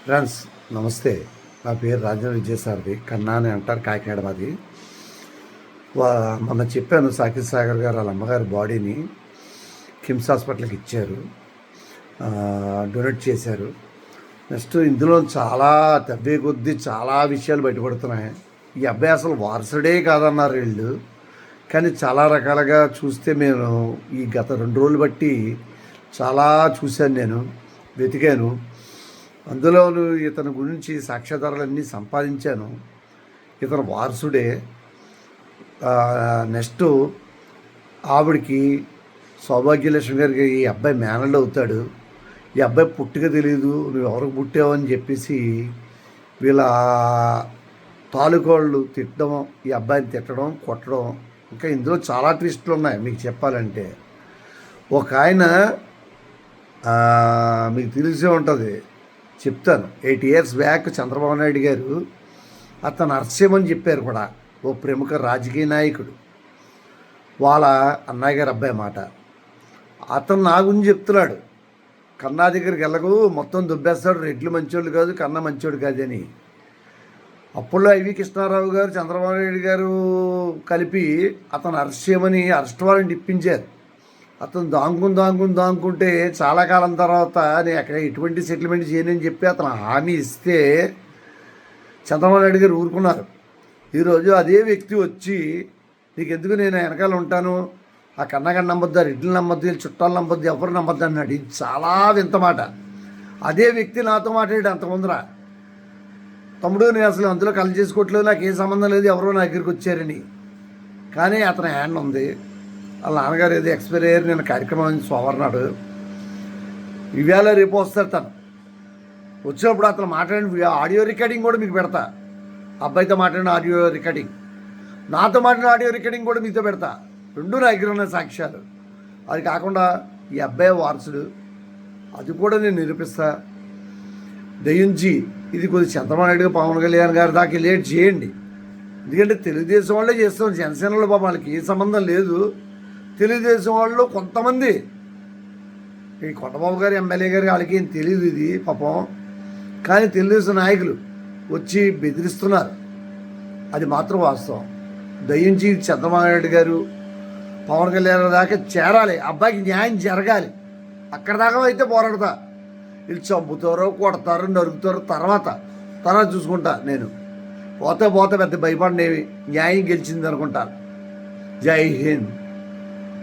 Friends నమస్తే. నా పేరు రాజేంద్ర విజయసారథి. కన్నా అని అంటారు, కాకినాడ మాది. మొన్న చెప్పాను, సాకిర్ సాగర్ గారు వాళ్ళ అమ్మగారి బాడీని కిమ్స్ హాస్పిటల్కి ఇచ్చారు, డొనేట్ చేశారు. నెక్స్ట్ ఇందులో చాలా తవ్వే కొద్దీ చాలా విషయాలు బయటపడుతున్నాయి. ఈ అబ్బాయి అసలు వారసుడే కాదన్నారు వీళ్ళు, కానీ చాలా రకాలుగా చూస్తే నేను ఈ గత 2 రోజులు బట్టి చాలా చూశాను, నేను వెతికాను. అందులోనూ ఇతని గురించి సాక్ష్యాధారాలన్నీ సంపాదించాను. ఇతను వారసుడే. నెక్స్ట్ ఆవిడికి సౌభాగ్యలక్ష్మి గారికి ఈ అబ్బాయి మేనల్డ్ అవుతాడు. ఈ అబ్బాయి పుట్టుక తెలియదు, నువ్వు ఎవరికి పుట్టావు అని చెప్పేసి వీళ్ళ తాలూకోళ్ళు తిట్టడం, ఈ అబ్బాయిని తిట్టడం, కొట్టడం. ఇంకా ఇందులో చాలా ట్విస్టులు ఉన్నాయి మీకు చెప్పాలంటే. ఒక ఆయన మీకు తెలిసే ఉంటుంది, చెప్తాను. 8 years బ్యాక్ చంద్రబాబు నాయుడు గారు అతను అరెస్ట్ చెప్పారు కూడా. ఓ ప్రముఖ రాజకీయ నాయకుడు వాళ్ళ అన్నయ్య గారు అబ్బాయి మాట. అతను నా గురించి చెప్తున్నాడు, కన్నా దగ్గరికి వెళ్ళకు, మొత్తం దుబ్బేస్తాడు, రెడ్లు మంచోళ్ళు కాదు, కన్నా మంచోడు కాదు అని. అప్పుల్లో ఐవి కృష్ణారావు గారు, చంద్రబాబు నాయుడు గారు కలిపి అతను అరెస్ట్ చేయమని అరెస్ట్ వారెంట్ ఇప్పించారు. అతను దాంకుంటే చాలా కాలం తర్వాత నేను అక్కడ ఎటువంటి సెటిల్మెంట్ చేయనని చెప్పి అతను హామీ ఇస్తే చంద్రబాబు నాయుడు గారు ఊరుకున్నారు. ఈరోజు అదే వ్యక్తి వచ్చి, నీకు ఎందుకు, నేను వెనకాల ఉంటాను, ఆ కన్నగారిని నమ్మొద్దు, ఆ రెడ్డిని నమ్మొద్దు, వీళ్ళు చుట్టాలు నమ్మొద్దు, ఎవరు నమ్మొద్దు అన్నాడు. ఇది చాలా వింత మాట. అదే వ్యక్తి నాతో మాట్లాడాడు అంతకుముందర, తమ్ముడు నేను అసలు అందులో కళ్ళు చేసుకోవట్లేదు, నాకు ఏ సంబంధం లేదు, ఎవరో నా దగ్గరికి వచ్చారని. కానీ అతని హ్యాండ్ ఉంది. వాళ్ళ నాన్నగారు ఏదో ఎక్స్పైర్ అయ్యారు, నేను కార్యక్రమం సోమవారం ఇవాళ రేపు వస్తారు. తను వచ్చినప్పుడు అతను మాట్లాడిన ఆడియో రికార్డింగ్ కూడా మీకు పెడతా. అబ్బాయితో మాట్లాడిన ఆడియో రికార్డింగ్, నాతో మాట్లాడిన ఆడియో రికార్డింగ్ కూడా మీతో పెడతా. 2 నా దగ్గర ఉన్న సాక్ష్యాలు. అది కాకుండా ఈ అబ్బాయి వారసుడు, అది కూడా నేను నిరూపిస్తా. దయించి ఇది కొద్ది చంద్రబాబు నాయుడు, పవన్ కళ్యాణ్ గారి దాకా లేట్ చేయండి. ఎందుకంటే తెలుగుదేశం వాళ్ళే చేస్తాం, జనసేనలో పాపం వాళ్ళకి ఏ సంబంధం లేదు. తెలుగుదేశం వాళ్ళు కొంతమంది, ఈ కొండబాబు గారు ఎమ్మెల్యే గారు వాళ్ళకి ఏం తెలియదు ఇది పాపం, కానీ తెలుగుదేశం నాయకులు వచ్చి బెదిరిస్తున్నారు. అది మాత్రం వాస్తవం. దయించి చంద్రబాబు నాయుడు గారు, పవన్ కళ్యాణ్ దాకా చేరాలి, అబ్బాయికి న్యాయం జరగాలి. అక్కడ దాకా అయితే పోరాడతా. వీళ్ళు చంపుతారో, కొడతారో, నరుకుతారో తర్వాత చూసుకుంటా. నేను పోతే పెద్ద భయపడినవి, న్యాయం గెలిచింది అనుకుంటా. జై హింద్.